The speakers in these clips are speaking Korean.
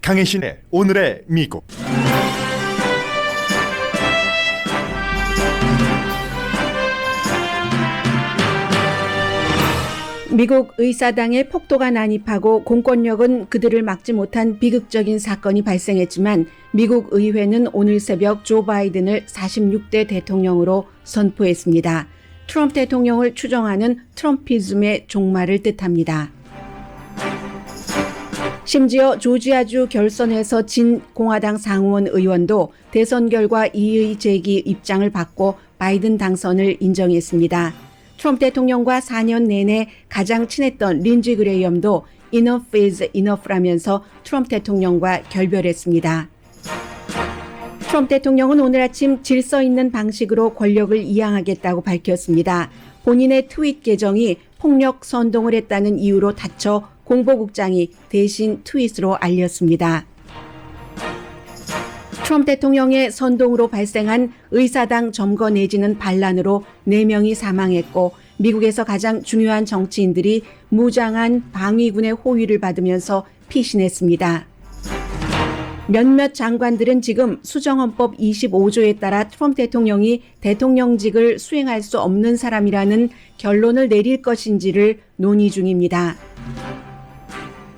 강혜신의 오늘의 미국. 미국 의사당의 폭도가 난입하고 공권력은 그들을 막지 못한 비극적인 사건이 발생했지만 미국 의회는 오늘 새벽 조 바이든을 46대 대통령으로 선포했습니다. 트럼프 대통령을 추종하는 트럼피즘의 종말을 뜻합니다. 심지어 조지아주 결선에서 진 공화당 상원 의원도 대선 결과 이의 제기 입장을 바꿔 바이든 당선을 인정했습니다. 트럼프 대통령과 4년 내내 가장 친했던 린지 그레이엄도 Enough is enough라면서 트럼프 대통령과 결별했습니다. 트럼프 대통령은 오늘 아침 질서 있는 방식으로 권력을 이양하겠다고 밝혔습니다. 본인의 트윗 계정이 폭력 선동을 했다는 이유로 다쳐 공보국장이 대신 트윗으로 알렸습니다. 트럼프 대통령의 선동으로 발생한 의사당 점거 내지는 반란으로 4명이 사망했고 미국에서 가장 중요한 정치인들이 무장한 방위군의 호위를 받으면서 피신했습니다. 몇몇 장관들은 지금 수정헌법 25조에 따라 트럼프 대통령이 대통령직을 수행할 수 없는 사람이라는 결론을 내릴 것인지를 논의 중입니다.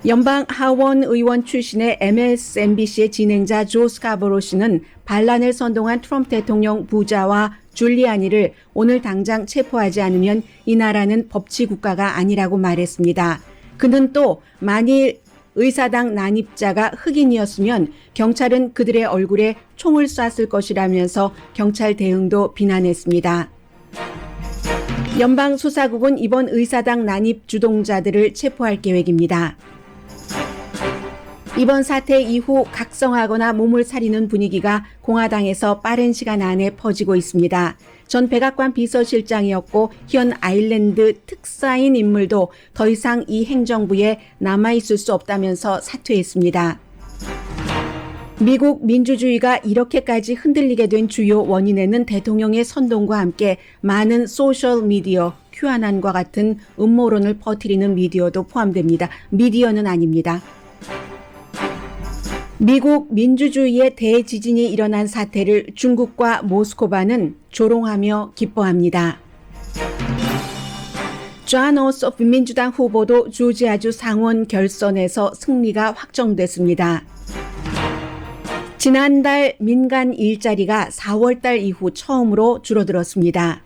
연방 하원 의원 출신의 MSNBC의 진행자 조 스카보로 씨는 반란을 선동한 트럼프 대통령 부자와 줄리아니를 오늘 당장 체포하지 않으면 이 나라는 법치 국가가 아니라고 말했습니다. 그는 또 만일 의사당 난입자가 흑인이었으면 경찰은 그들의 얼굴에 총을 쐈을 것이라면서 경찰 대응도 비난했습니다. 연방수사국은 이번 의사당 난입 주동자들을 체포할 계획입니다. 이번 사태 이후 각성하거나 몸을 사리는 분위기가 공화당에서 빠른 시간 안에 퍼지고 있습니다. 전 백악관 비서실장이었고 현 아일랜드 특사인 인물도 더 이상 이 행정부에 남아있을 수 없다면서 사퇴했습니다. 미국 민주주의가 이렇게까지 흔들리게 된 주요 원인에는 대통령의 선동과 함께 많은 소셜미디어, QAnon과 같은 음모론을 퍼뜨리는 미디어도 포함됩니다. 미디어는 아닙니다. 미국 민주주의의 대지진이 일어난 사태를 중국과 모스크바는 조롱하며 기뻐합니다. 존 오소프 민주당 후보도 조지아주 상원 결선에서 승리가 확정됐습니다. 지난달 민간 일자리가 4월달 이후 처음으로 줄어들었습니다.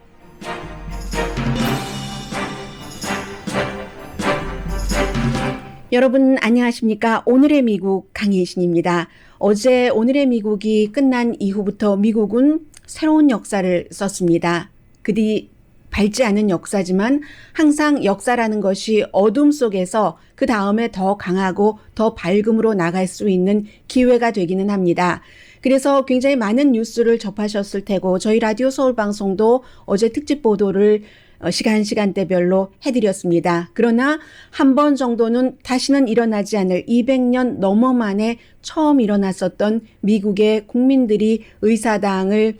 여러분 안녕하십니까? 오늘의 미국 강혜신입니다. 어제 오늘의 미국이 끝난 이후부터 미국은 새로운 역사를 썼습니다. 그리 밝지 않은 역사지만 항상 역사라는 것이 어둠 속에서 그 다음에 더 강하고 더 밝음으로 나갈 수 있는 기회가 되기는 합니다. 그래서 굉장히 많은 뉴스를 접하셨을 테고 저희 라디오 서울 방송도 어제 특집 보도를 시간대별로 해드렸습니다. 그러나 한 번 정도는 다시는 일어나지 않을 200년 넘어 만에 처음 일어났었던 미국의 국민들이 의사당을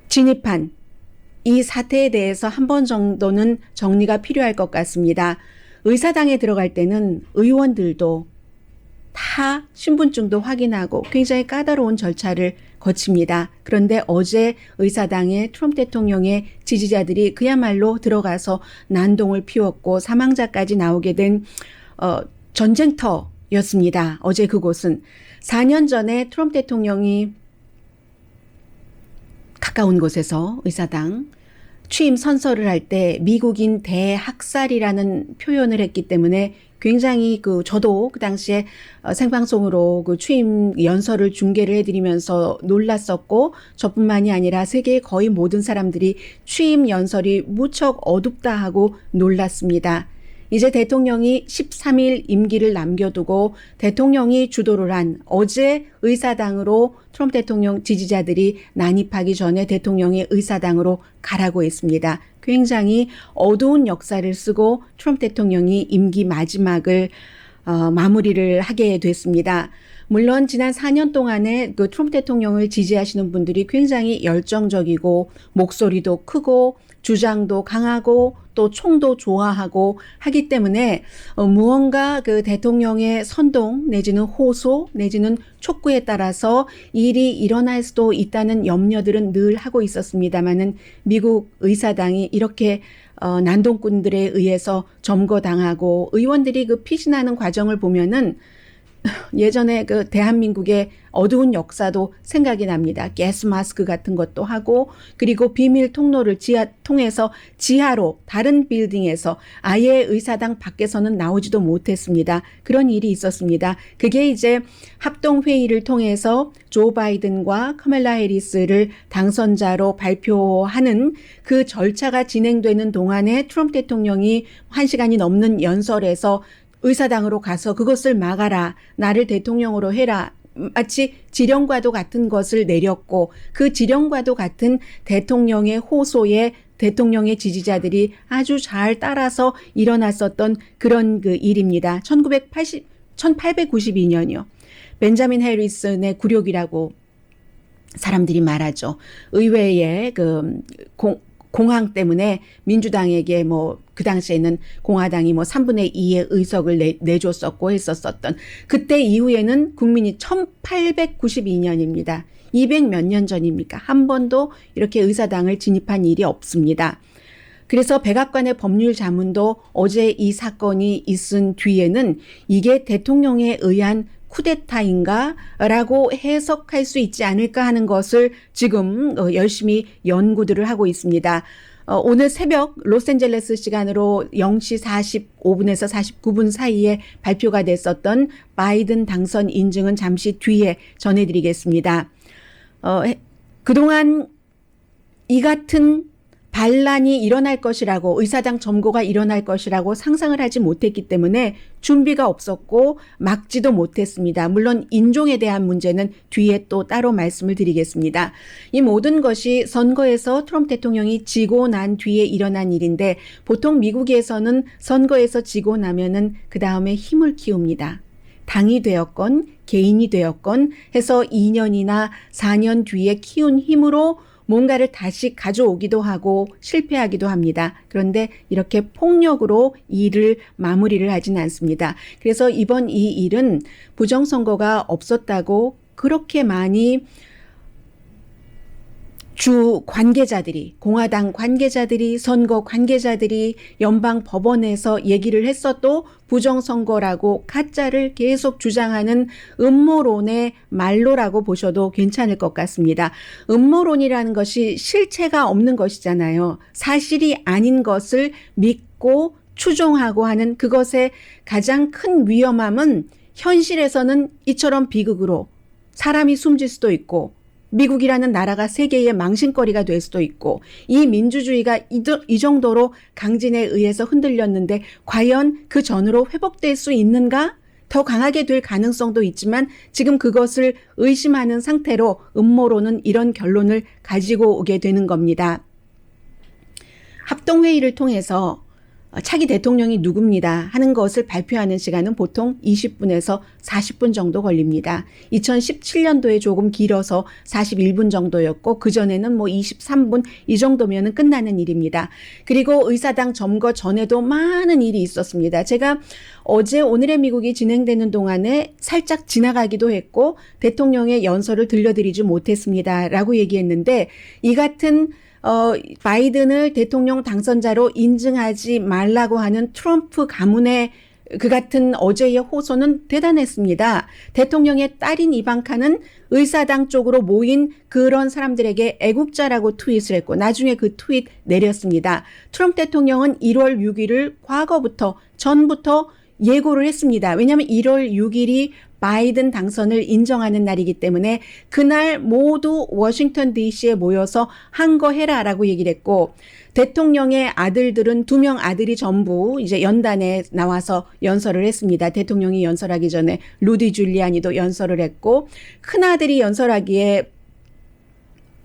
진입한 이 사태에 대해서 한 번 정도는 정리가 필요할 것 같습니다. 의사당에 들어갈 때는 의원들도 다 신분증도 확인하고 굉장히 까다로운 절차를 거칩니다. 그런데 어제 의사당의 트럼프 대통령의 지지자들이 그야말로 들어가서 난동을 피웠고 사망자까지 나오게 된 전쟁터였습니다. 어제 그곳은 4년 전에 트럼프 대통령이 가까운 곳에서 의사당 취임 선서를 할 때 미국인 대학살이라는 표현을 했기 때문에 굉장히 저도 그 당시에 생방송으로 그 취임 연설을 중계를 해드리면서 놀랐었고 저뿐만이 아니라 세계의 거의 모든 사람들이 취임 연설이 무척 어둡다 하고 놀랐습니다. 이제 대통령이 13일 임기를 남겨두고 대통령이 주도를 한 어제 의사당으로 트럼프 대통령 지지자들이 난입하기 전에 대통령이 의사당으로 가라고 했습니다. 굉장히 어두운 역사를 쓰고 트럼프 대통령이 임기 마지막을 마무리를 하게 됐습니다. 물론 지난 4년 동안에 그 트럼프 대통령을 지지하시는 분들이 굉장히 열정적이고 목소리도 크고 주장도 강하고 또 총도 좋아하고 하기 때문에 무언가 그 대통령의 선동 내지는 호소 내지는 촉구에 따라서 일이 일어날 수도 있다는 염려들은 늘 하고 있었습니다마는 미국 의사당이 이렇게 난동꾼들에 의해서 점거당하고 의원들이 그 피신하는 과정을 보면은 예전에 그 대한민국의 어두운 역사도 생각이 납니다. 가스 마스크 같은 것도 하고 그리고 비밀 통로를 통해서 지하로 다른 빌딩에서 아예 의사당 밖에서는 나오지도 못했습니다. 그런 일이 있었습니다. 그게 이제 합동회의를 통해서 조 바이든과 카멜라 해리스를 당선자로 발표하는 그 절차가 진행되는 동안에 트럼프 대통령이 1시간이 넘는 연설에서 의사당으로 가서 그것을 막아라. 나를 대통령으로 해라. 마치 지령과도 같은 것을 내렸고 그 지령과도 같은 대통령의 호소에 대통령의 지지자들이 아주 잘 따라서 일어났었던 그런 그 일입니다. 1892년이요. 벤자민 해리슨의 굴욕이라고 사람들이 말하죠. 의회의 그 공항 때문에 민주당에게 뭐 그 당시에는 공화당이 뭐 3분의 2의 의석을 내줬었고 했었었던 그때 이후에는 국민이 1892년입니다. 200 몇 년 전입니까? 한 번도 이렇게 의사당을 진입한 일이 없습니다. 그래서 백악관의 법률 자문도 어제 이 사건이 있은 뒤에는 이게 대통령에 의한 쿠데타인가? 라고 해석할 수 있지 않을까 하는 것을 지금 열심히 연구들을 하고 있습니다. 오늘 새벽 로스앤젤레스 시간으로 0시 45분에서 49분 사이에 발표가 됐었던 바이든 당선 인증은 잠시 뒤에 전해드리겠습니다. 그동안 이 같은 반란이 일어날 것이라고 의사당 점거가 일어날 것이라고 상상을 하지 못했기 때문에 준비가 없었고 막지도 못했습니다. 물론 인종에 대한 문제는 뒤에 또 따로 말씀을 드리겠습니다. 이 모든 것이 선거에서 트럼프 대통령이 지고 난 뒤에 일어난 일인데 보통 미국에서는 선거에서 지고 나면은 그 다음에 힘을 키웁니다. 당이 되었건 개인이 되었건 해서 2년이나 4년 뒤에 키운 힘으로 뭔가를 다시 가져오기도 하고 실패하기도 합니다. 그런데 이렇게 폭력으로 일을 마무리를 하진 않습니다. 그래서 이번 이 일은 부정선거가 없었다고 그렇게 많이 주 관계자들이, 공화당 관계자들이, 선거 관계자들이 연방 법원에서 얘기를 했어도 부정선거라고 가짜를 계속 주장하는 음모론의 말로라고 보셔도 괜찮을 것 같습니다. 음모론이라는 것이 실체가 없는 것이잖아요. 사실이 아닌 것을 믿고 추종하고 하는 그것의 가장 큰 위험함은 현실에서는 이처럼 비극으로 사람이 숨질 수도 있고 미국이라는 나라가 세계의 망신거리가 될 수도 있고 이 민주주의가 이 정도로 강진에 의해서 흔들렸는데 과연 그 전으로 회복될 수 있는가? 더 강하게 될 가능성도 있지만 지금 그것을 의심하는 상태로 음모론은 이런 결론을 가지고 오게 되는 겁니다. 합동회의를 통해서 차기 대통령이 누굽니다 하는 것을 발표하는 시간은 보통 20분에서 40분 정도 걸립니다. 2017년도에 조금 길어서 41분 정도였고 그전에는 뭐 23분 이 정도면 끝나는 일입니다. 그리고 의사당 점거 전에도 많은 일이 있었습니다. 제가 어제 오늘의 미국이 진행되는 동안에 살짝 지나가기도 했고 대통령의 연설을 들려드리지 못했습니다 라고 얘기했는데 이 같은 바이든을 대통령 당선자로 인증하지 말라고 하는 트럼프 가문의 그 같은 어제의 호소는 대단했습니다. 대통령의 딸인 이방카는 의사당 쪽으로 모인 그런 사람들에게 애국자라고 트윗을 했고 나중에 그 트윗 내렸습니다. 트럼프 대통령은 1월 6일을 전부터 예고를 했습니다. 왜냐하면 1월 6일이 바이든 당선을 인정하는 날이기 때문에 그날 모두 워싱턴 DC에 모여서 한 거 해라라고 얘기를 했고 대통령의 아들들은 2명 아들이 전부 이제 연단에 나와서 연설을 했습니다. 대통령이 연설하기 전에 루디 줄리아니도 연설을 했고 큰아들이 연설하기에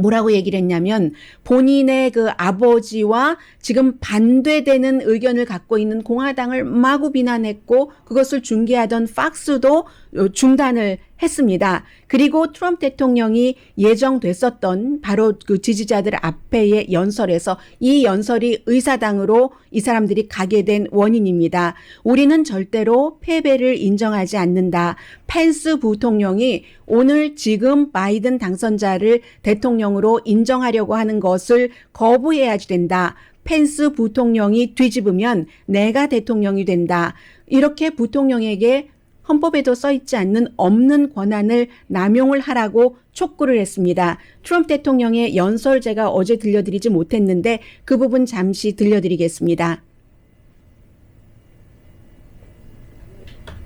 뭐라고 얘기를 했냐면 본인의 그 아버지와 지금 반대되는 의견을 갖고 있는 공화당을 마구 비난했고 그것을 중계하던 팍스도 중단을 했습니다. 그리고 트럼프 대통령이 예정됐었던 바로 그 지지자들 앞에의 연설에서 이 연설이 의사당으로 이 사람들이 가게 된 원인입니다. 우리는 절대로 패배를 인정하지 않는다. 펜스 부통령이 오늘 지금 바이든 당선자를 대통령으로 인정하려고 하는 것을 거부해야지 된다. 펜스 부통령이 뒤집으면 내가 대통령이 된다. 이렇게 부통령에게 헌법에도 써있지 않는 없는 권한을 남용을 하라고 촉구를 했습니다. 트럼프 대통령의 연설 제가 어제 들려드리지 못했는데 그 부분 잠시 들려드리겠습니다.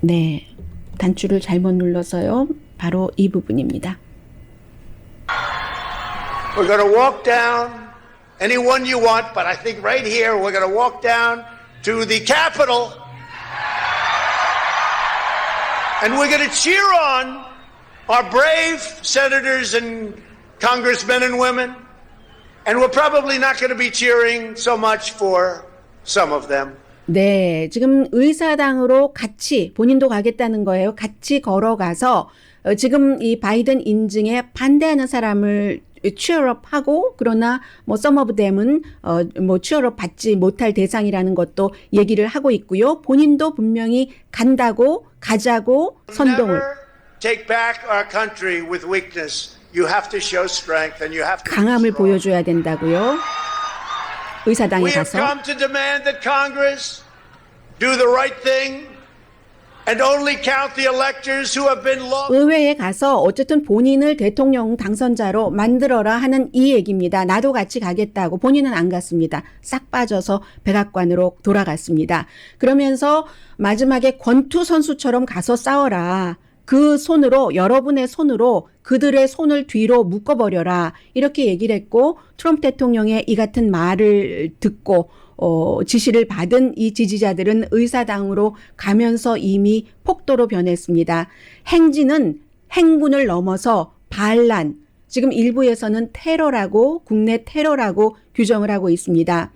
네, 단추를 잘못 눌러서요. 바로 이 부분입니다. We're going to walk down anyone you want, but I think right here we're going to walk down to the Capitol and we're going to cheer on our brave senators and congressmen and women, and we're probably not going to be cheering so much for some of them. 네, 지금 의사당으로 같이 본인도 가겠다는 거예요. 같이 걸어가서 지금 이 바이든 인증에 반대하는 사람을 취업하고 그러나 뭐 some of them은 뭐 취업 받지 못할 대상이라는 것도 얘기를 하고 있고요. 본인도 분명히 간다고 가자고 선동을. Take back our country with weakness. You have to show strength and you have to. 강함을 보여줘야 된다고요. 의사당에 We have 가서. come to demand that Congress do the right thing. And only count the electors who have been lost. 의회에 가서 어쨌든 본인을 대통령 당선자로 만들어라 하는 이 얘기입니다. 나도 같이 가겠다고. 본인은 안 갔습니다. 싹 빠져서 백악관으로 돌아갔습니다. 그러면서 마지막에 권투 선수처럼 가서 싸워라. 그 손으로 여러분의 손으로 그들의 손을 뒤로 묶어버려라. 이렇게 얘기를 했고 트럼프 대통령의 이 같은 말을 듣고 지시를 받은 이 지지자들은 의사당으로 가면서 이미 폭도로 변했습니다. 행진은 행군을 넘어서 반란, 지금 일부에서는 테러라고 국내 테러라고 규정을 하고 있습니다.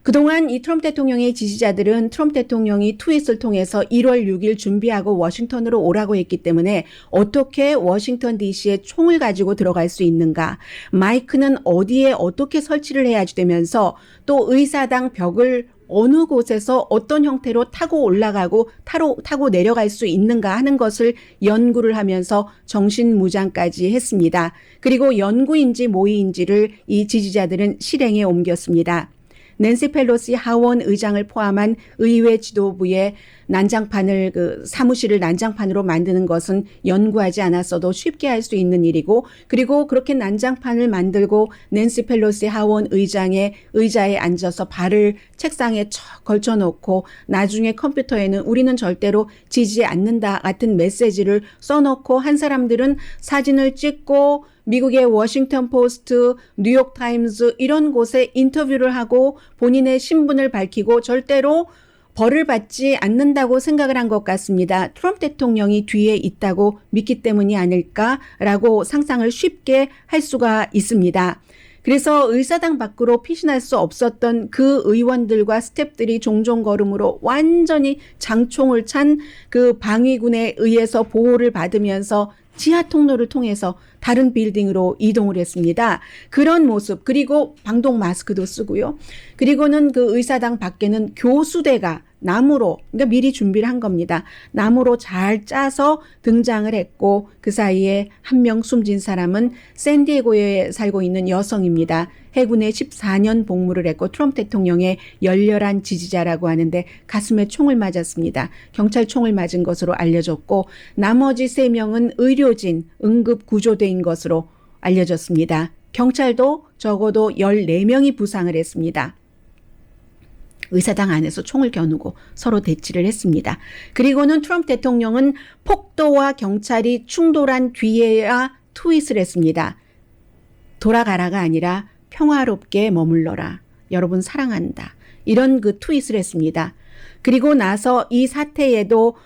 그동안 이 트럼프 대통령의 지지자들은 트럼프 대통령이 트윗을 통해서 1월 6일 준비하고 워싱턴으로 오라고 했기 때문에 어떻게 워싱턴 DC에 총을 가지고 들어갈 수 있는가, 마이크는 어디에 어떻게 설치를 해야지 되면서 또 의사당 벽을 어느 곳에서 어떤 형태로 타고 올라가고 타고 내려갈 수 있는가 하는 것을 연구를 하면서 정신무장까지 했습니다. 그리고 연구인지 모의인지를 이 지지자들은 실행에 옮겼습니다. 낸시 펠로시 하원 의장을 포함한 의회 지도부의 난장판을 사무실을 난장판으로 만드는 것은 연구하지 않았어도 쉽게 할 수 있는 일이고, 그리고 그렇게 난장판을 만들고 낸시 펠로시 하원 의장의 의자에 앉아서 발을 책상에 척 걸쳐놓고 나중에 컴퓨터에는 우리는 절대로 지지 않는다 같은 메시지를 써놓고 한 사람들은 사진을 찍고 미국의 워싱턴 포스트, 뉴욕 타임즈 이런 곳에 인터뷰를 하고 본인의 신분을 밝히고 절대로 벌을 받지 않는다고 생각을 한 것 같습니다. 트럼프 대통령이 뒤에 있다고 믿기 때문이 아닐까라고 상상을 쉽게 할 수가 있습니다. 그래서 의사당 밖으로 피신할 수 없었던 그 의원들과 스태프들이 종종 걸음으로 완전히 장총을 찬 그 방위군에 의해서 보호를 받으면서 지하 통로를 통해서 다른 빌딩으로 이동을 했습니다. 그런 모습, 그리고 방독 마스크도 쓰고요. 그리고는 그 의사당 밖에는 교수대가 나무로, 그러니까 미리 준비를 한 겁니다. 나무로 잘 짜서 등장을 했고 그 사이에 한 명 숨진 사람은 샌디에고에 살고 있는 여성입니다. 해군에 14년 복무를 했고 트럼프 대통령의 열렬한 지지자라고 하는데 가슴에 총을 맞았습니다. 경찰 총을 맞은 것으로 알려졌고 나머지 3명은 의료진, 응급구조대인 것으로 알려졌습니다. 경찰도 적어도 14명이 부상을 했습니다. 의사당 안에서 총을 겨누고 서로 대치를 했습니다. 그리고는 트럼프 대통령은 폭도와 경찰이 충돌한 뒤에야 트윗을 했습니다. 돌아가라가 아니라 평화롭게 머물러라. 여러분 사랑한다. 이런 그 트윗을 했습니다. 그리고 나서 이 사태에도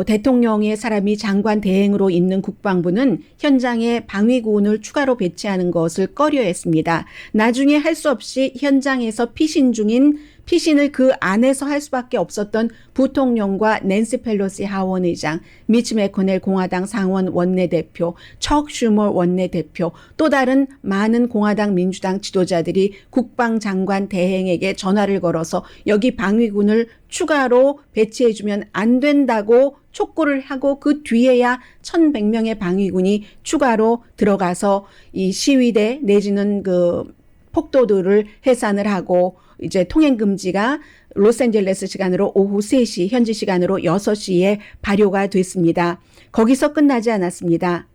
대통령의 사람이 장관 대행으로 있는 국방부는 현장에 방위군을 추가로 배치하는 것을 꺼려했습니다. 나중에 할 수 없이 현장에서 피신을 그 안에서 할 수밖에 없었던 부통령과 낸시 펠로시 하원의장, 미치 매코넬 공화당 상원 원내대표, 척 슈머 원내대표, 또 다른 많은 공화당 민주당 지도자들이 국방장관 대행에게 전화를 걸어서 여기 방위군을 추가로 배치해주면 안 된다고 촉구를 하고 그 뒤에야 1,100명의 방위군이 추가로 들어가서 이 시위대 내지는 그 폭도들을 해산을 하고 이제 통행금지가 로스앤젤레스 시간으로 오후 3시, 현지 시간으로 6시에 발효가 됐습니다. 거기서 끝나지 않았습니다.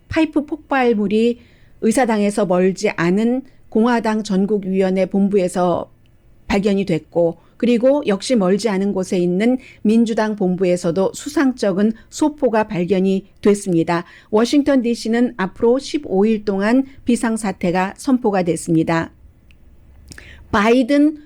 파이프 폭발물이 의사당에서 멀지 않은 공화당 전국위원회 본부에서 발견이 됐고, 그리고 역시 멀지 않은 곳에 있는 민주당 본부에서도 수상쩍은 소포가 발견이 됐습니다. 워싱턴 DC는 앞으로 15일 동안 비상사태가 선포가 됐습니다. 바이든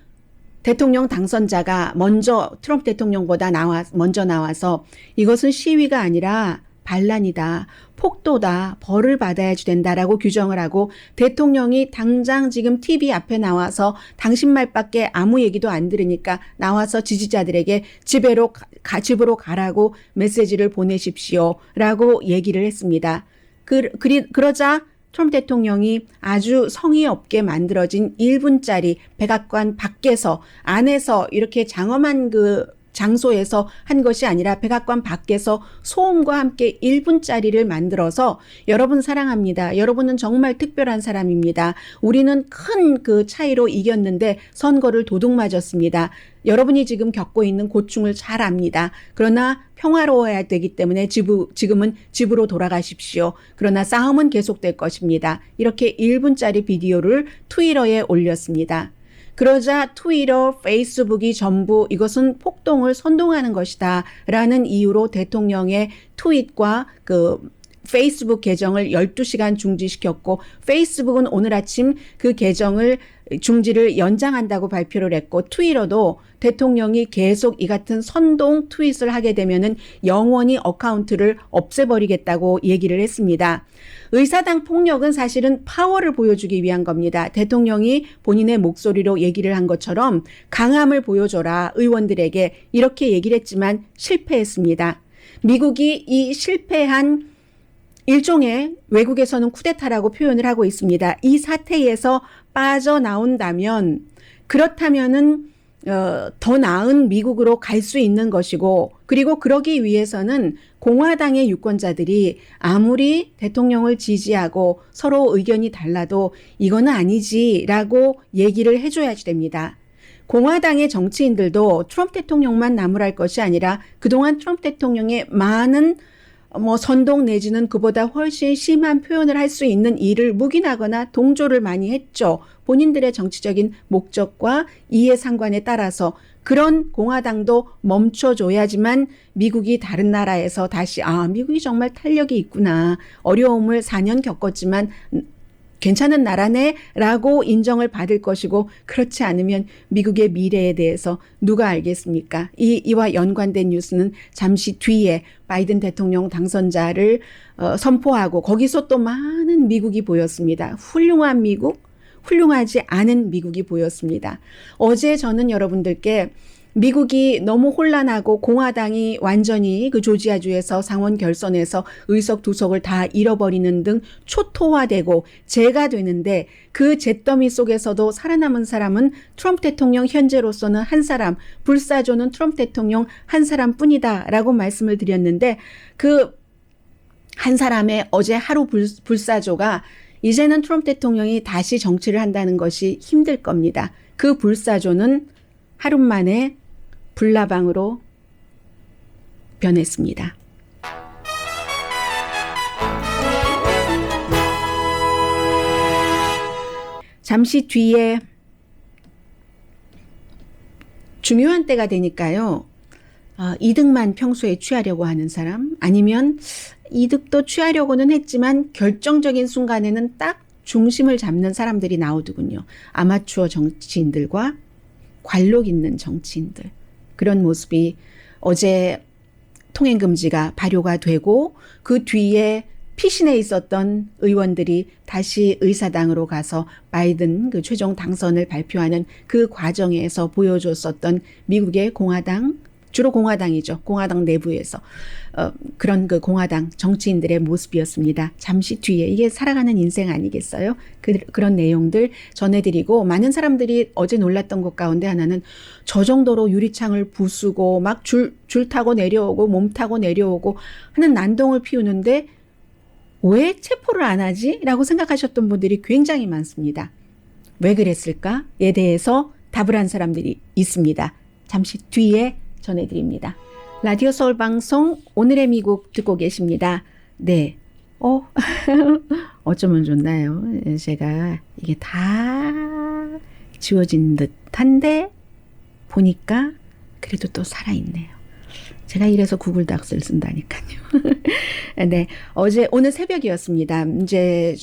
대통령 당선자가 먼저 트럼프 대통령보다 먼저 나와서 이것은 시위가 아니라 반란이다, 폭도다, 벌을 받아야지 된다라고 규정을 하고 대통령이 당장 지금 TV 앞에 나와서 당신 말밖에 아무 얘기도 안 들으니까 나와서 지지자들에게 집으로 가라고 메시지를 보내십시오라고 얘기를 했습니다. 그러자 트럼프 대통령이 아주 성의 없게 만들어진 1분짜리 백악관 밖에서 안에서 이렇게 장엄한 그 장소에서 한 것이 아니라 백악관 밖에서 소음과 함께 1분짜리를 만들어서 여러분 사랑합니다. 여러분은 정말 특별한 사람입니다. 우리는 큰 그 차이로 이겼는데 선거를 도둑맞았습니다. 여러분이 지금 겪고 있는 고충을 잘 압니다. 그러나 평화로워야 되기 때문에 지금은 집으로 돌아가십시오. 그러나 싸움은 계속될 것입니다. 이렇게 1분짜리 비디오를 트위터에 올렸습니다. 그러자 트위터, 페이스북이 전부 이것은 폭동을 선동하는 것이다 라는 이유로 대통령의 트윗과 그 페이스북 계정을 12시간 중지시켰고, 페이스북은 오늘 아침 그 계정을 중지를 연장한다고 발표를 했고, 트위터도 대통령이 계속 이 같은 선동 트윗을 하게 되면은 영원히 어카운트를 없애버리겠다고 얘기를 했습니다. 의사당 폭력은 사실은 파워를 보여주기 위한 겁니다. 대통령이 본인의 목소리로 얘기를 한 것처럼 강함을 보여줘라 의원들에게 이렇게 얘기를 했지만 실패했습니다. 미국이 이 실패한 일종의 외국에서는 쿠데타라고 표현을 하고 있습니다. 이 사태에서 빠져나온다면 그렇다면은 더 나은 미국으로 갈 수 있는 것이고, 그리고 그러기 위해서는 공화당의 유권자들이 아무리 대통령을 지지하고 서로 의견이 달라도 이거는 아니지라고 얘기를 해줘야지 됩니다. 공화당의 정치인들도 트럼프 대통령만 나무랄 것이 아니라 그동안 트럼프 대통령의 많은 선동 내지는 그보다 훨씬 심한 표현을 할 수 있는 일을 묵인하거나 동조를 많이 했죠. 본인들의 정치적인 목적과 이해상관에 따라서 그런 공화당도 멈춰줘야지만 미국이 다른 나라에서 다시 미국이 정말 탄력이 있구나. 어려움을 4년 겪었지만 괜찮은 나라네 라고 인정을 받을 것이고, 그렇지 않으면 미국의 미래에 대해서 누가 알겠습니까? 이와 연관된 뉴스는 잠시 뒤에 바이든 대통령 당선자를 선포하고 거기서 또 많은 미국이 보였습니다. 훌륭한 미국, 훌륭하지 않은 미국이 보였습니다. 어제 저는 여러분들께 미국이 너무 혼란하고 공화당이 완전히 그 조지아주에서 상원 결선에서 의석 2석을 다 잃어버리는 등 초토화되고 재가 되는데, 그 잿더미 속에서도 살아남은 사람은 트럼프 대통령 현재로서는 한 사람, 불사조는 트럼프 대통령 한 사람뿐이다 라고 말씀을 드렸는데, 그 한 사람의 어제 하루 불사조가 이제는 트럼프 대통령이 다시 정치를 한다는 것이 힘들 겁니다. 그 불사조는 하루 만에 불나방으로 변했습니다. 잠시 뒤에 중요한 때가 되니까요. 이득만 평소에 취하려고 하는 사람, 아니면 이득도 취하려고는 했지만 결정적인 순간에는 딱 중심을 잡는 사람들이 나오더군요. 아마추어 정치인들과 관록 있는 정치인들. 그런 모습이 어제 통행 금지가 발효가 되고 그 뒤에 피신해 있었던 의원들이 다시 의사당으로 가서 바이든 그 최종 당선을 발표하는 그 과정에서 보여줬었던 미국의 공화당, 주로 공화당이죠. 공화당 내부에서 그런 그 공화당 정치인들의 모습이었습니다. 잠시 뒤에 이게 살아가는 인생 아니겠어요? 그런 내용들 전해드리고 많은 사람들이 어제 놀랐던 것 가운데 하나는 저 정도로 유리창을 부수고 막 줄 타고 내려오고 몸 타고 내려오고 하는 난동을 피우는데 왜 체포를 안 하지? 라고 생각하셨던 분들이 굉장히 많습니다. 왜 그랬을까에 대해서 답을 한 사람들이 있습니다. 잠시 뒤에 전해드립니다. 라디오 서울 방송 오늘의 미국 듣고 계십니다. 네. 어쩌면 좋나요? 제가 이게 다 지워진 듯한데 보니까 그래도 또 살아있네요. 제가 이래서 구글 닥스를 쓴다니까요. 네. 오늘 새벽이었습니다. 이제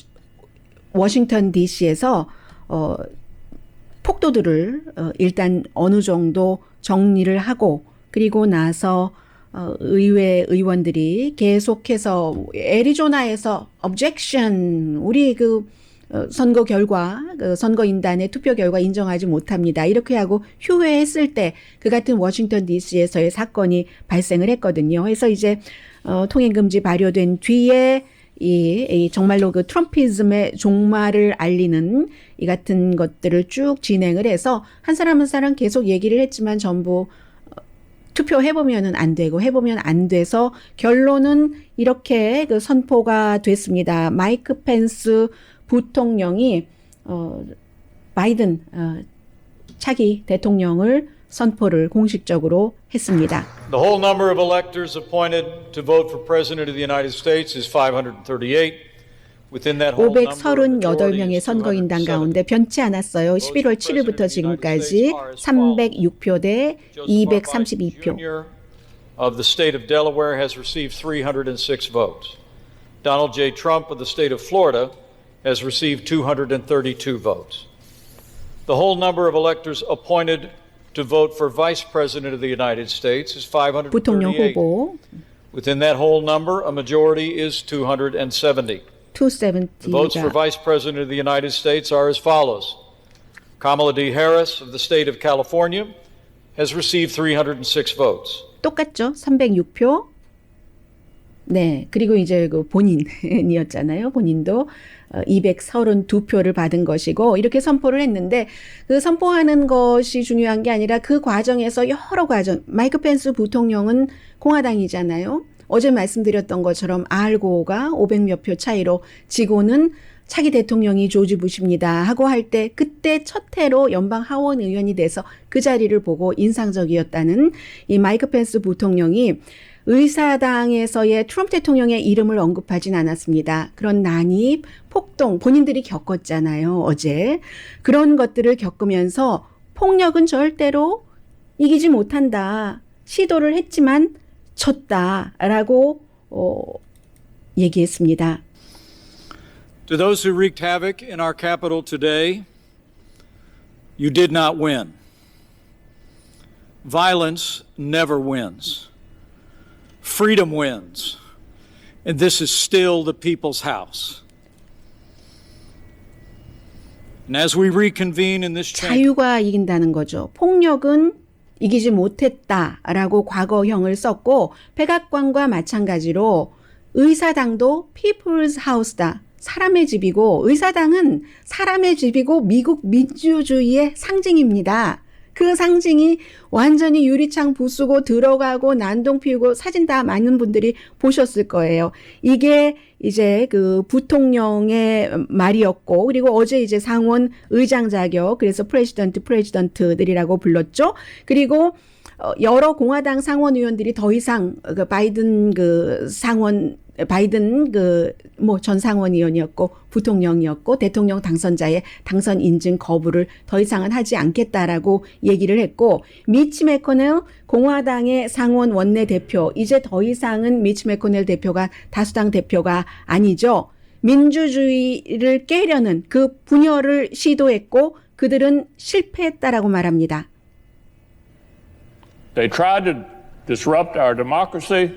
워싱턴 DC에서 폭도들을 일단 어느 정도 정리를 하고 그리고 나서 의회 의원들이 계속해서 애리조나에서 objection 우리 선거 결과 선거인단의 투표 결과 인정하지 못합니다. 이렇게 하고 휴회했을 때 그 같은 워싱턴 DC에서의 사건이 발생을 했거든요. 그래서 이제 통행금지 발효된 뒤에 이 정말로 그 트럼피즘의 종말을 알리는 이 같은 것들을 쭉 진행을 해서 한 사람 한 사람 계속 얘기를 했지만 전부 투표해보면은 안 되고 해보면 안 돼서 결론은 이렇게 그 선포가 됐습니다. 마이크 펜스 부통령이 바이든 차기 대통령을 선포를 공식적으로 했습니다. The whole number of electors appointed to vote for President of the United States is 538. Within that whole number, 538명의 선거인단 가운데 변치 않았어요. 11월 7일부터 지금까지 306표 대 232표. of the state of Delaware has received 306 votes. Donald J. Trump of the state of Florida has received 232 votes. The whole number of electors appointed to vote for Vice President of the United States is 부통령 538. 후보 Within that whole number, a majority is 270. The votes for 270가 Vice President of the United States are as follows. Kamala D. Harris of the state of California has received 306 votes. 똑같죠. 306표. 네. 그리고 이제 그 본인이었잖아요. 본인도 232표를 받은 것이고 이렇게 선포를 했는데 그 선포하는 것이 중요한 게 아니라 그 과정에서 여러 과정 마이크 펜스 부통령은 공화당이잖아요. 어제 말씀드렸던 것처럼 알고가 500몇 표 차이로 지고는 차기 대통령이 조지 부시입니다 하고 할 때 그때 첫 해로 연방 하원 의원이 돼서 그 자리를 보고 인상적이었다는 이 마이크 펜스 부통령이 의사당에서의 트럼프 대통령의 이름을 언급하진 않았습니다. 그런 난입, 폭동 본인들이 겪었잖아요. 어제. 그런 것들을 겪으면서 폭력은 절대로 이기지 못한다. 시도를 했지만 졌다라고 얘기했습니다. To those who wreaked havoc in our capital today, you did not win. Violence never wins. Freedom wins. And this is still the people's house. And as we reconvene in this chamber, 자유가 이긴다는 거죠. 폭력은 이기지 못했다라고 과거형을 썼고 백악관과 마찬가지로 의사당도 People's House다. 사람의 집이고 의사당은 사람의 집이고 미국 민주주의의 상징입니다. 그 상징이 완전히 유리창 부수고 들어가고 난동 피우고 사진 다 많은 분들이 보셨을 거예요. 이게 이제 그 부통령의 말이었고 그리고 어제 이제 상원 의장 자격 그래서 프레지던트들이라고 불렀죠. 그리고 여러 공화당 상원 의원들이 더 이상 그 바이든 전 상원 의원이었고 부통령이었고 대통령 당선자의 당선 인증 거부를 더 이상은 하지 않겠다라고 얘기를 했고 미치 매코넬 공화당의 상원 원내대표 이제 더 이상은 미치 매코넬 대표가 다수당 대표가 아니죠. 민주주의를 깨려는 그 분열을 시도했고 그들은 실패했다라고 말합니다. They tried to disrupt our democracy,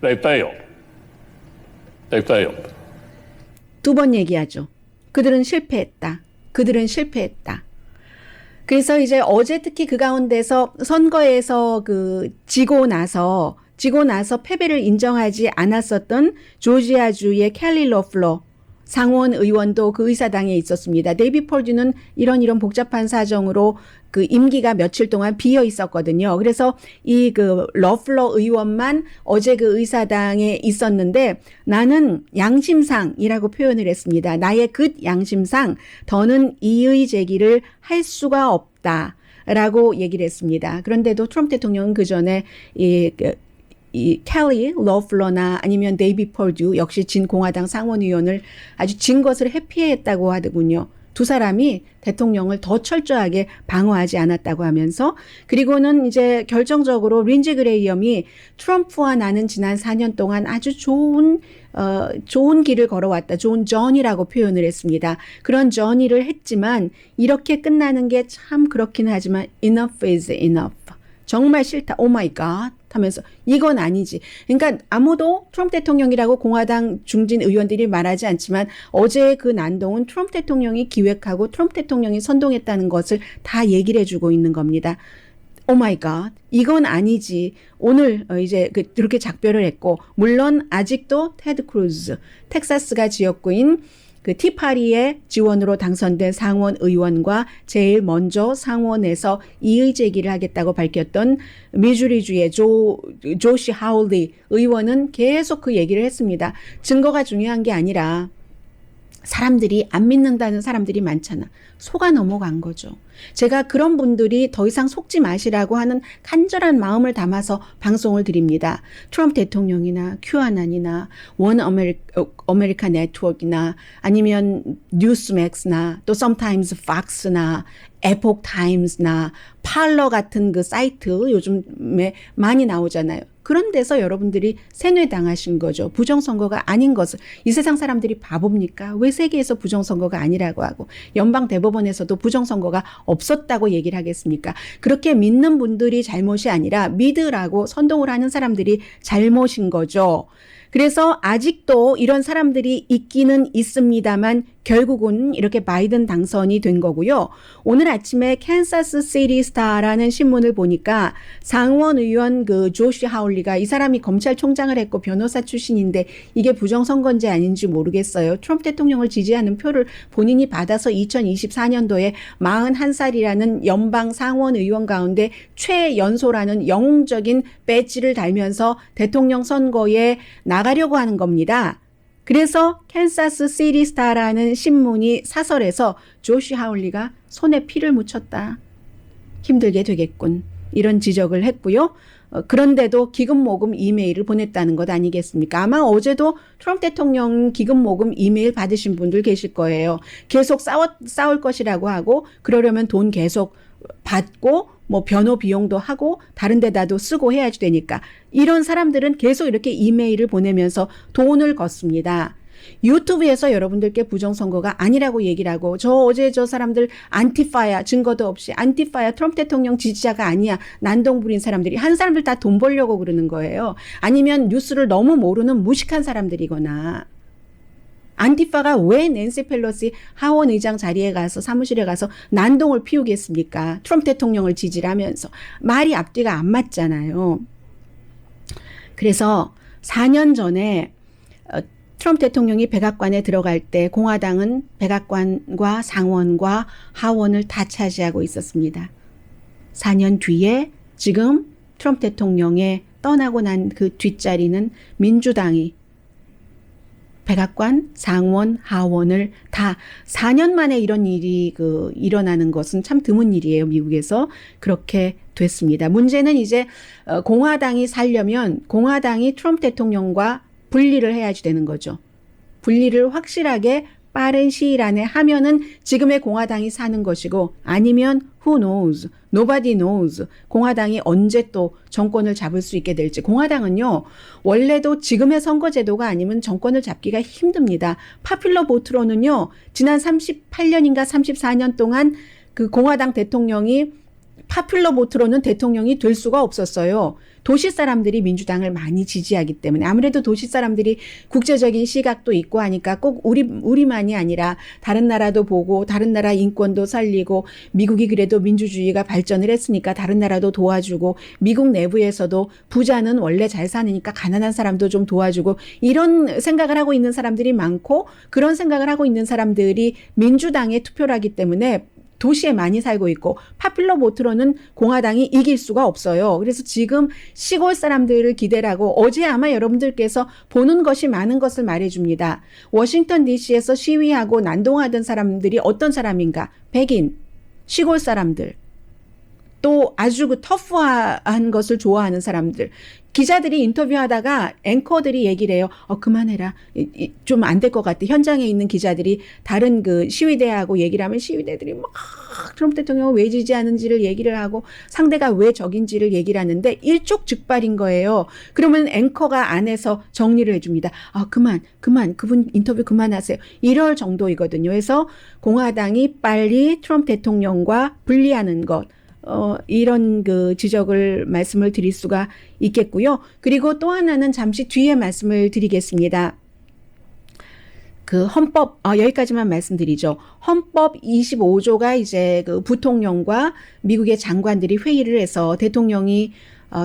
they failed. They failed. 두 번 얘기하죠. 그들은 실패했다. 그들은 실패했다. 그래서 이제 어제 특히 그 가운데서 선거에서 지고 나서 패배를 인정하지 않았었던 조지아주의 켈리 러플러 상원 의원도 그 의사당에 있었습니다. 데이비 폴듀는 이런 복잡한 사정으로 그 임기가 며칠 동안 비어 있었거든요. 그래서 이 러플러 의원만 어제 그 의사당에 있었는데 나는 양심상이라고 표현을 했습니다. 나의 양심상 더는 이의 제기를 할 수가 없다라고 얘기를 했습니다. 그런데도 트럼프 대통령은 그 전에 이 켈리 러플러나 아니면 데이비 폴듀 역시 진 공화당 상원의원을 아주 진 것을 회피했다고 하더군요. 두 사람이 대통령을 더 철저하게 방어하지 않았다고 하면서 그리고는 이제 결정적으로 린지 그레이엄이 트럼프와 나는 지난 4년 동안 아주 좋은 길을 걸어왔다. 좋은 저니라고 표현을 했습니다. 그런 저니를 했지만 이렇게 끝나는 게 참 그렇긴 하지만 enough is enough. 정말 싫다. 오 마이 갓 하면서 이건 아니지. 그러니까 아무도 트럼프 대통령이라고 공화당 중진 의원들이 말하지 않지만 어제의 그 난동은 트럼프 대통령이 기획하고 트럼프 대통령이 선동했다는 것을 다 얘기를 해주고 있는 겁니다. 오 마이 갓. 이건 아니지. 오늘 이제 그렇게 작별을 했고 물론 아직도 테드 크루즈 텍사스가 지역구인 그 티파리의 지원으로 당선된 상원 의원과 제일 먼저 상원에서 이의 제기를 하겠다고 밝혔던 미주리주의 조시 하울리 의원은 계속 그 얘기를 했습니다. 증거가 중요한 게 아니라 사람들이 안 믿는다는 사람들이 많잖아. 속아 넘어간 거죠. 제가 그런 분들이 더 이상 속지 마시라고 하는 간절한 마음을 담아서 방송을 드립니다. 트럼프 대통령이나 큐아난이나 원 아메리카 네트워크나 아니면 뉴스맥스나 또 sometimes 팍스나 에폭 타임스나 팔러 같은 그 사이트 요즘에 많이 나오잖아요. 그런 데서 여러분들이 세뇌당하신 거죠. 부정선거가 아닌 것을. 이 세상 사람들이 바보입니까? 왜 세계에서 부정선거가 아니라고 하고 연방 대법원에서도 부정선거가 없었다고 얘기를 하겠습니까? 그렇게 믿는 분들이 잘못이 아니라 믿으라고 선동을 하는 사람들이 잘못인 거죠. 그래서 아직도 이런 사람들이 있기는 있습니다만 결국은 이렇게 바이든 당선이 된 거고요. 오늘 아침에 캔사스 시티 스타라는 신문을 보니까 상원 의원 그 조시 하울리가 이 사람이 검찰총장을 했고 변호사 출신인데 이게 부정선거인지 아닌지 모르겠어요. 트럼프 대통령을 지지하는 표를 본인이 받아서 2024년도에 41살이라는 연방 상원 의원 가운데 최연소라는 영웅적인 배지를 달면서 대통령 선거에 나가려고 하는 겁니다. 그래서 캔사스 시티 스타라는 신문이 사설에서 조시 하울리가 손에 피를 묻혔다. 힘들게 되겠군. 이런 지적을 했고요. 그런데도 기금모금 이메일을 보냈다는 것 아니겠습니까? 아마 어제도 트럼프 대통령 기금모금 이메일 받으신 분들 계실 거예요. 계속 싸울 것이라고 하고 그러려면 돈 계속 받고 뭐 변호 비용도 하고 다른 데다도 쓰고 해야지 되니까 이런 사람들은 계속 이렇게 이메일을 보내면서 돈을 걷습니다. 유튜브에서 여러분들께 부정선거가 아니라고 얘기를 하고 어제 저 사람들 안티파야 증거도 없이 안티파야 트럼프 대통령 지지자가 아니야 난동 부린 사람들이 한 사람들 다 돈 벌려고 그러는 거예요. 아니면 뉴스를 너무 모르는 무식한 사람들이거나 안티파가 왜 낸시 펠로시 하원 의장 자리에 가서 사무실에 가서 난동을 피우겠습니까? 트럼프 대통령을 지지를 하면서 말이 앞뒤가 안 맞잖아요. 그래서 4년 전에 트럼프 대통령이 백악관에 들어갈 때 공화당은 백악관과 상원과 하원을 다 차지하고 있었습니다. 4년 뒤에 지금 트럼프 대통령의 떠나고 난 그 뒷자리는 민주당이 백악관, 상원, 하원을 다 4년 만에 이런 일이 일어나는 것은 참 드문 일이에요. 미국에서 그렇게 됐습니다. 문제는 이제 공화당이 살려면 공화당이 트럼프 대통령과 분리를 해야지 되는 거죠. 분리를 확실하게 빠른 시일 안에 하면은 지금의 공화당이 사는 것이고 아니면 who knows, nobody knows 공화당이 언제 또 정권을 잡을 수 있게 될지. 공화당은요 원래도 지금의 선거제도가 아니면 정권을 잡기가 힘듭니다. 파퓰러 보트로는요 지난 38년인가 34년 동안 그 공화당 대통령이 파퓰러 보트로는 대통령이 될 수가 없었어요. 도시 사람들이 민주당을 많이 지지하기 때문에 아무래도 도시 사람들이 국제적인 시각도 있고 하니까 꼭 우리만이 아니라 다른 나라도 보고 다른 나라 인권도 살리고 미국이 그래도 민주주의가 발전을 했으니까 다른 나라도 도와주고 미국 내부에서도 부자는 원래 잘 사니까 가난한 사람도 좀 도와주고 이런 생각을 하고 있는 사람들이 많고 그런 생각을 하고 있는 사람들이 민주당에 투표를 하기 때문에 도시에 많이 살고 있고 파퓰러 보트로는 공화당이 이길 수가 없어요. 그래서 지금 시골 사람들을 기대를 하고 어제 아마 여러분들께서 보는 것이 많은 것을 말해줍니다. 워싱턴 DC에서 시위하고 난동하던 사람들이 어떤 사람인가? 백인, 시골 사람들, 또 아주 그 터프한 것을 좋아하는 사람들. 기자들이 인터뷰하다가 앵커들이 얘기를 해요. 그만해라. 좀 안 될 것 같아. 현장에 있는 기자들이 다른 그 시위대하고 얘기를 하면 시위대들이 막 트럼프 대통령을 왜 지지하는지를 얘기를 하고 상대가 왜 적인지를 얘기를 하는데 일촉즉발인 거예요. 그러면 앵커가 안에서 정리를 해줍니다. 그만. 그분 인터뷰 그만하세요. 이럴 정도이거든요. 그래서 공화당이 빨리 트럼프 대통령과 분리하는 것. 이런 그 지적을 말씀을 드릴 수가 있겠고요. 그리고 또 하나는 잠시 뒤에 말씀을 드리겠습니다. 그 헌법, 여기까지만 말씀드리죠. 헌법 25조가 이제 그 부통령과 미국의 장관들이 회의를 해서 대통령이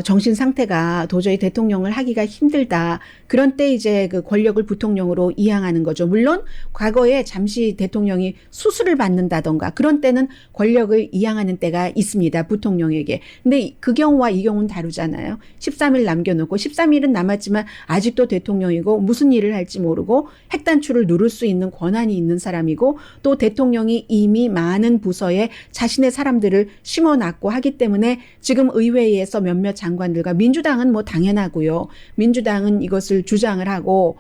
정신 상태가 도저히 대통령을 하기가 힘들다. 그런 때 이제 그 권력을 부통령으로 이양하는 거죠. 물론 과거에 잠시 대통령이 수술을 받는다던가 그런 때는 권력을 이양하는 때가 있습니다. 부통령에게. 근데 그 경우와 이 경우는 다르잖아요. 13일 남겨놓고 13일은 남았지만 아직도 대통령이고 무슨 일을 할지 모르고 핵단추를 누를 수 있는 권한이 있는 사람이고 또 대통령이 이미 많은 부서에 자신의 사람들을 심어놨고 하기 때문에 지금 의회에서 몇몇 장관들과 민주당은 뭐 당연하고요. 민주당은 이것을 주장을 하고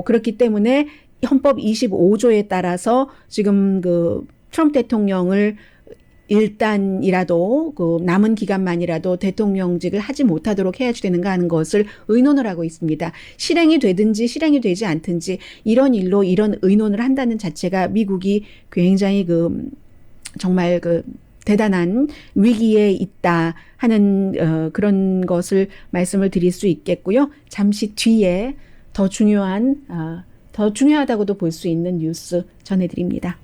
그렇기 때문에 헌법 25조에 따라서 지금 그 트럼프 대통령을 일단이라도 그 남은 기간만이라도 대통령직을 하지 못하도록 해야지 되는가 하는 것을 의논을 하고 있습니다. 실행이 되든지 실행이 되지 않든지 이런 일로 이런 의논을 한다는 자체가 미국이 굉장히 그 정말 그 대단한 위기에 있다 하는 그런 것을 말씀을 드릴 수 있겠고요. 잠시 뒤에 더 중요하다고도 볼 수 있는 뉴스 전해드립니다.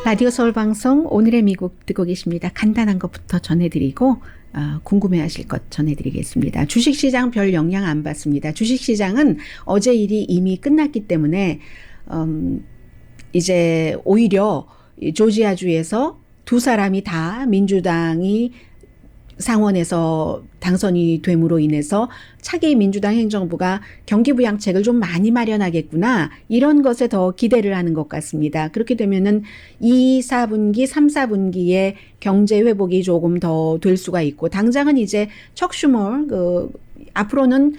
라디오 서울 방송 오늘의 미국 듣고 계십니다. 간단한 것부터 전해드리고 궁금해하실 것 전해드리겠습니다. 주식시장 별 영향 안 받습니다. 주식시장은 어제 일이 이미 끝났기 때문에 이제 오히려 조지아주에서 두 사람이 다 민주당이 상원에서 당선이 됨으로 인해서 차기 민주당 행정부가 경기부양책을 좀 많이 마련하겠구나 이런 것에 더 기대를 하는 것 같습니다. 그렇게 되면은 2, 4분기, 3, 4분기에 경제 회복이 조금 더 될 수가 있고 당장은 이제 척 슈머 앞으로는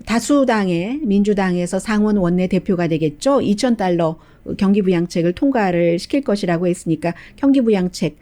다수당의 민주당에서 상원 원내대표가 되겠죠. $2,000 경기부양책을 통과를 시킬 것이라고 했으니까 경기부양책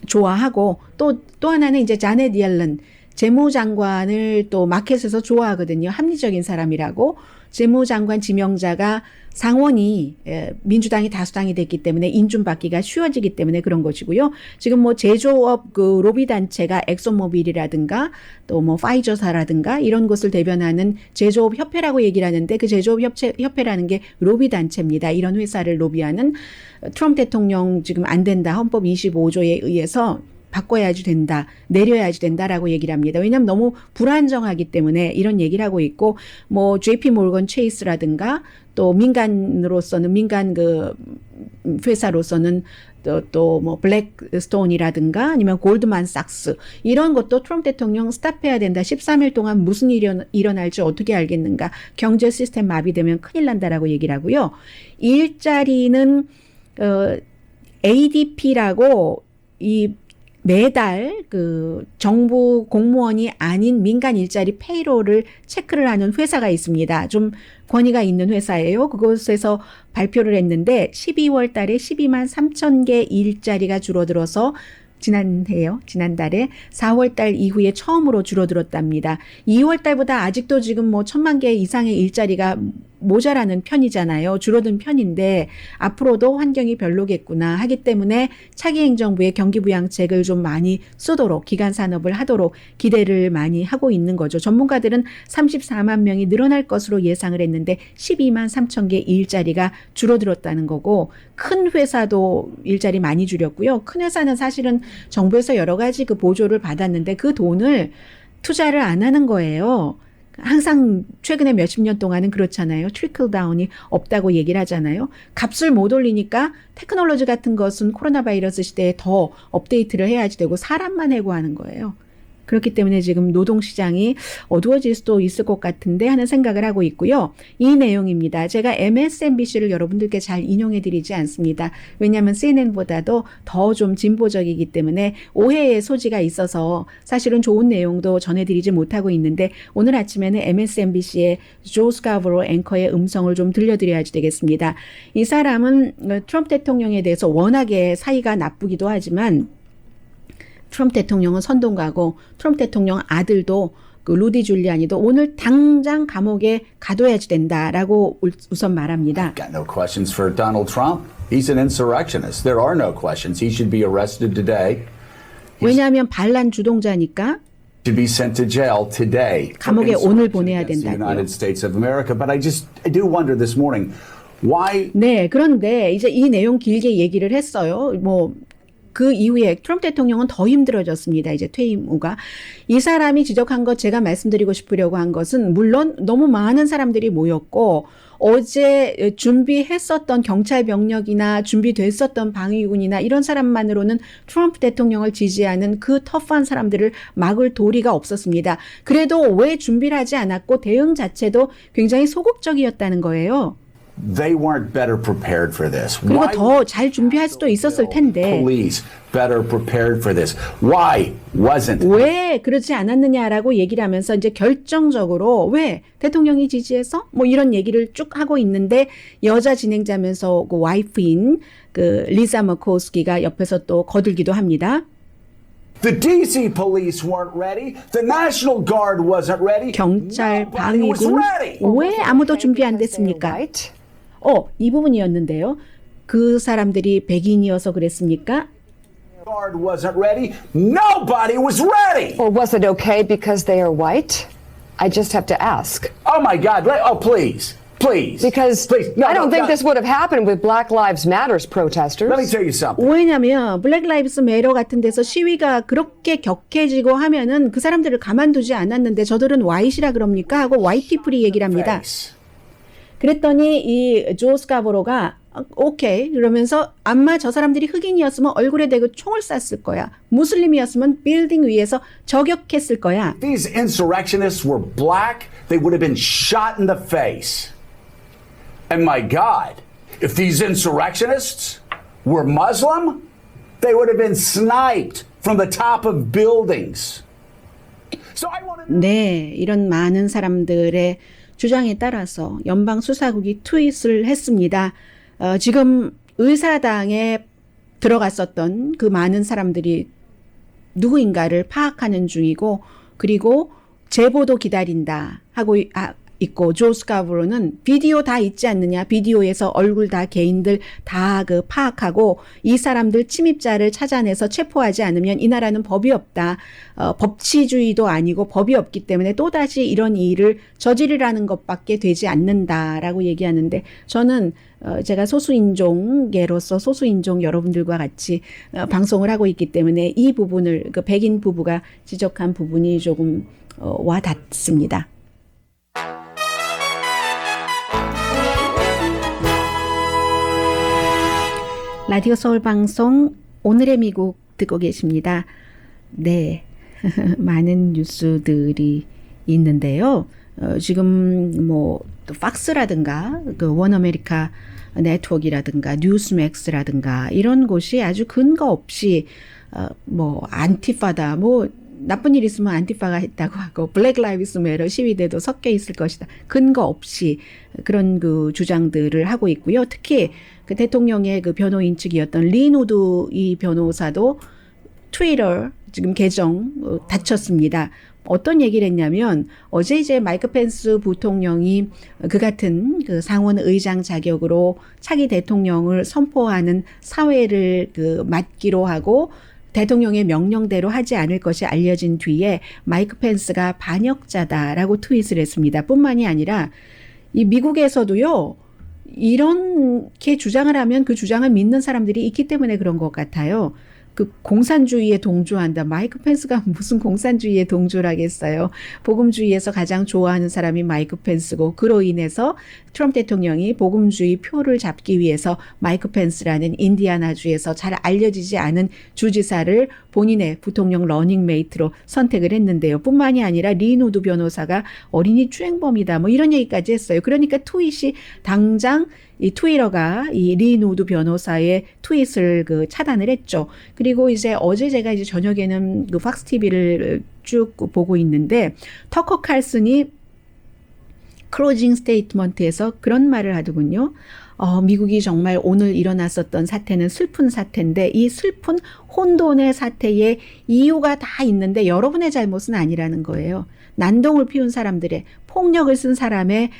좋아하고 또 하나는 이제 자넷 옐런 재무장관을 또 마켓에서 좋아하거든요. 합리적인 사람이라고. 재무장관 지명자가 상원이 민주당이 다수당이 됐기 때문에 인준받기가 쉬워지기 때문에 그런 것이고요. 지금 뭐 제조업 그 로비 단체가 엑소모빌이라든가 또 뭐 파이저사라든가 이런 것을 대변하는 제조업 협회라고 얘기를 하는데 그 제조업 협회라는 게 로비 단체입니다. 이런 회사를 로비하는 트럼프 대통령 지금 안 된다. 헌법 25조에 의해서 바꿔야지 된다, 내려야지 된다라고 얘기를 합니다. 왜냐하면 너무 불안정하기 때문에 이런 얘기를 하고 있고, 뭐 JP 모건 체이스라든가 또 민간으로서는 민간 그 회사로서는 또 뭐 블랙스톤이라든가 아니면 골드만삭스 이런 것도 트럼프 대통령 스탑해야 된다. 13일 동안 무슨 일이 일어날지 어떻게 알겠는가. 경제 시스템 마비되면 큰일 난다라고 얘기를 하고요. 일자리는 ADP라고 이 매달 그 정부 공무원이 아닌 민간 일자리 페이롤을 체크를 하는 회사가 있습니다. 좀 권위가 있는 회사예요. 그곳에서 발표를 했는데 12월 달에 12만 3천 개 일자리가 줄어들어서 지난달에 4월 달 이후에 처음으로 줄어들었답니다. 2월 달보다 아직도 지금 뭐 1,000만 개 이상의 일자리가 모자라는 편이잖아요. 줄어든 편인데 앞으로도 환경이 별로겠구나 하기 때문에 차기 행정부의 경기부양책을 좀 많이 쓰도록 기간 산업을 하도록 기대를 많이 하고 있는 거죠. 전문가들은 34만 명이 늘어날 것으로 예상을 했는데 12만 3천 개 일자리가 줄어들었다는 거고 큰 회사도 일자리 많이 줄였고요. 큰 회사는 사실은 정부에서 여러 가지 그 보조를 받았는데 그 돈을 투자를 안 하는 거예요. 항상 최근에 몇십 년 동안은 그렇잖아요. 트리클 다운이 없다고 얘기를 하잖아요. 값을 못 올리니까 테크놀로지 같은 것은 코로나 바이러스 시대에 더 업데이트를 해야지 되고 사람만 해고하는 거예요. 그렇기 때문에 지금 노동시장이 어두워질 수도 있을 것 같은데 하는 생각을 하고 있고요. 이 내용입니다. 제가 MSNBC를 여러분들께 잘 인용해드리지 않습니다. 왜냐하면 CNN보다도 더 좀 진보적이기 때문에 오해의 소지가 있어서 사실은 좋은 내용도 전해드리지 못하고 있는데 오늘 아침에는 MSNBC의 조 스카브로 앵커의 음성을 좀 들려드려야지 되겠습니다. 이 사람은 트럼프 대통령에 대해서 워낙에 사이가 나쁘기도 하지만 트럼프 대통령은 선동가고 트럼프 대통령 아들도 그 루디 줄리아니도 오늘 당장 감옥에 가둬야지 된다라고 우선 말합니다. Got no questions for Donald Trump. He's an insurrectionist. There are no questions. He should be arrested today. 왜냐하면 반란 주동자니까 Should be sent to jail today. 감옥에 오늘 보내야 against the 된다고요. United States of America. But I do wonder this morning why. 네, 그런데 이제 이 내용 길게 얘기를 했어요. 그 이후에 트럼프 대통령은 더 힘들어졌습니다. 이제 퇴임 후가. 이 사람이 지적한 것 제가 말씀드리고 싶으려고 한 것은 물론 너무 많은 사람들이 모였고 어제 준비했었던 경찰 병력이나 준비됐었던 방위군이나 이런 사람만으로는 트럼프 대통령을 지지하는 그 터프한 사람들을 막을 도리가 없었습니다. 그래도 왜 준비를 하지 않았고 대응 자체도 굉장히 소극적이었다는 거예요. They weren't better prepared for this. 그리고 더 잘 준비할 수도 있었을 텐데 Police better prepared for this. Why wasn't? 왜 그렇지 않았느냐라고 얘기를 하면서 이제 결정적으로 왜 대통령이 지지해서 이런 얘기를 쭉 하고 있는데 여자 진행자면서 그 와이프인 그 리사 머코스키가 옆에서 또 거들기도 합니다. The DC police weren't ready. The National Guard wasn't ready. 경찰, Nobody was 방위군 ready. 왜 아무도 준비 안 됐습니까? 이 부분이었는데요. 그 사람들이 백인이어서 그랬습니까? Guard wasn't ready. Nobody was ready. Or was it okay because they are white? I just have to ask. Oh my God! Please. Because please. No, I don't think no. this would have happened with Black Lives Matters protesters. Let me tell you something. 왜냐면 블랙 라이브스 매러 같은 데서 시위가 그렇게 격해지고 하면은 그 사람들을 가만두지 않았는데 저들은 와이시라 그럽니까? 하고 와이티프리 얘기를 합니다. Face. 그랬더니 이 조 스카보로가 오케이 그러면서 아마 저 사람들이 흑인이었으면 얼굴에 대고 총을 쐈을 거야. 무슬림이었으면 빌딩 위에서 저격했을 거야. If these insurrectionists were black, they would have been shot in the face. And my God, if these insurrectionists were Muslim, they would have been sniped from the top of buildings. So I want to. 네, 이런 많은 사람들의 주장에 따라서 연방 수사국이 트윗을 했습니다. 지금 의사당에 들어갔었던 그 많은 사람들이 누구인가를 파악하는 중이고 그리고 제보도 기다린다 하고 있고 조 스카브로는 비디오 다 있지 않느냐. 비디오에서 얼굴 다 개인들 다 그 파악하고 이 사람들 침입자를 찾아내서 체포하지 않으면 이 나라는 법이 없다. 법치주의도 아니고 법이 없기 때문에 또다시 이런 일을 저지르라는 것밖에 되지 않는다라고 얘기하는데 저는 제가 소수인종계로서 소수인종 여러분들과 같이 방송을 하고 있기 때문에 이 부분을 그 백인 부부가 지적한 부분이 조금 와 닿습니다. 라디오 서울 방송 오늘의 미국 듣고 계십니다. 네, 많은 뉴스들이 있는데요. 지금 또 팍스라든가 그 원아메리카 네트워크라든가 뉴스맥스라든가 이런 곳이 아주 근거 없이 안티파다 나쁜 일 있으면 안티파가 했다고 하고 블랙 라이브스 매러 시위대도 섞여 있을 것이다. 근거 없이 그런 그 주장들을 하고 있고요. 특히 그 대통령의 그 변호인 측이었던 린 우드 이 변호사도 트위터 지금 계정 닫혔습니다. 어떤 얘기를 했냐면 어제 이제 마이크 펜스 부통령이 그 같은 그 상원 의장 자격으로 차기 대통령을 선포하는 사회를 맡기로 하고 대통령의 명령대로 하지 않을 것이 알려진 뒤에 마이크 펜스가 반역자다라고 트윗을 했습니다. 뿐만이 아니라 이 미국에서도요. 이렇게 주장을 하면 그 주장을 믿는 사람들이 있기 때문에 그런 것 같아요. 그 공산주의에 동조한다. 마이크 펜스가 무슨 공산주의에 동조를 하겠어요. 복음주의에서 가장 좋아하는 사람이 마이크 펜스고 그로 인해서 트럼프 대통령이 복음주의 표를 잡기 위해서 마이크 펜스라는 인디아나주에서 잘 알려지지 않은 주지사를 본인의 부통령 러닝메이트로 선택을 했는데요. 뿐만이 아니라 리 노드 변호사가 어린이 추행범이다. 뭐 이런 얘기까지 했어요. 그러니까 트윗이 당장 이 트위터가 이 리 노드 변호사의 트윗을 차단을 했죠. 그리고 이제 어제 제가 이제 저녁에는 그 팍스 TV를 쭉 보고 있는데 터커 칼슨이 클로징 스테이트먼트에서 그런 말을 하더군요. 미국이 정말 오늘 일어났었던 사태는 슬픈 사태인데 이 슬픈 혼돈의 사태에 이유가 다 있는데 여러분의 잘못은 아니라는 거예요. 난동을 피운 사람들의 폭력을 쓴 사람의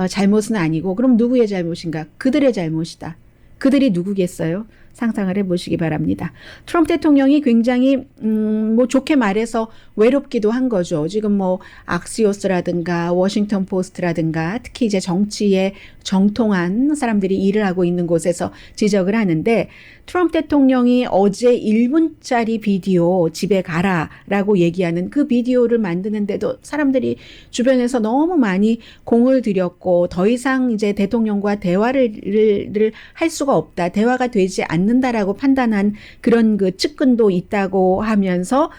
잘못은 아니고 그럼 누구의 잘못인가? 그들의 잘못이다. 그들이 누구겠어요? 상상을 해보시기 바랍니다. 트럼프 대통령이 굉장히 뭐 좋게 말해서 외롭기도 한 거죠. 지금 뭐 악시오스라든가 워싱턴 포스트라든가 특히 이제 정치에 정통한 사람들이 일을 하고 있는 곳에서 지적을 하는데 트럼프 대통령이 어제 1분짜리 비디오 집에 가라라고 얘기하는 그 비디오를 만드는데도 사람들이 주변에서 너무 많이 공을 들였고 더 이상 이제 대통령과 대화를 할 수가 없다. 대화가 되지 않는다라고 판단한 그런 그 측근도 있다고 하면서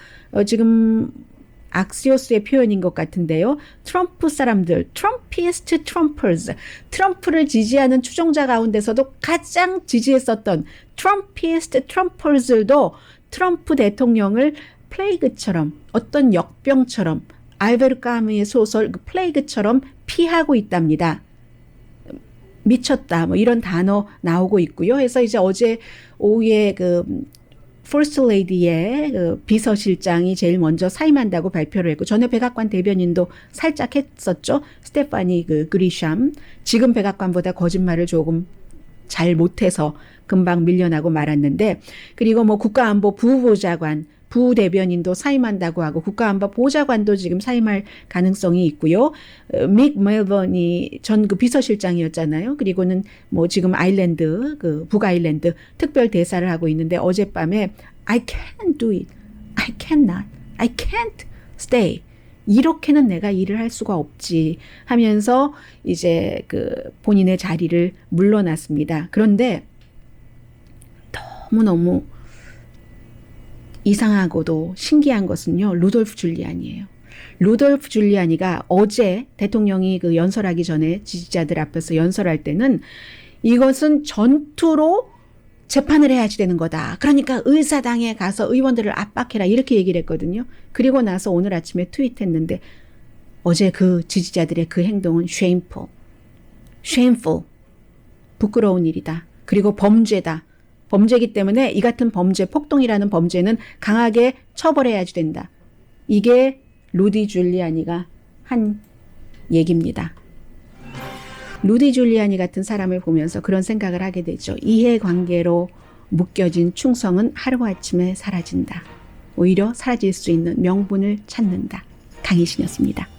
지금 악시오스의 표현인 것 같은데요. 트럼프 사람들, 트럼피스트 트럼퍼즈, 트럼프를 지지하는 추종자 가운데서도 가장 지지했었던 트럼피스트 트럼퍼즈들도 트럼프 대통령을 플레이그처럼 어떤 역병처럼 알베르 까무의 소설 그 플레이그처럼 피하고 있답니다. 미쳤다 뭐 이런 단어 나오고 있고요. 그래서 이제 어제 오후에 그 퍼스트 레이디의 그 비서실장이 제일 먼저 사임한다고 발표를 했고 전에 백악관 대변인도 살짝 했었죠. 스테파니 그리샴. 지금 백악관보다 거짓말을 조금 잘 못해서 금방 밀려나고 말았는데 그리고 뭐 국가안보 부보좌관 부대변인도 사임한다고 하고 국가안보 보좌관도 지금 사임할 가능성이 있고요. 믹 멜번이 전 그 비서실장이었잖아요. 그리고는 뭐 지금 아일랜드 그 북아일랜드 특별 대사를 하고 있는데 어젯밤에 I can't do it. I cannot. I can't stay. 이렇게는 내가 일을 할 수가 없지 하면서 이제 그 본인의 자리를 물러났습니다. 그런데 너무너무 이상하고도 신기한 것은요. 루돌프 줄리안이에요. 루돌프 줄리안이가 어제 대통령이 그 연설하기 전에 지지자들 앞에서 연설할 때는 이것은 전투로 재판을 해야지 되는 거다. 그러니까 의사당에 가서 의원들을 압박해라 이렇게 얘기를 했거든요. 그리고 나서 오늘 아침에 트윗했는데 어제 그 지지자들의 그 행동은 shameful, 부끄러운 일이다. 그리고 범죄다. 범죄이기 때문에 이 같은 범죄, 폭동이라는 범죄는 강하게 처벌해야지 된다. 이게 루디 줄리아니가 한 얘기입니다. 루디 줄리아니 같은 사람을 보면서 그런 생각을 하게 되죠. 이해관계로 묶여진 충성은 하루아침에 사라진다. 오히려 사라질 수 있는 명분을 찾는다. 강희신이었습니다.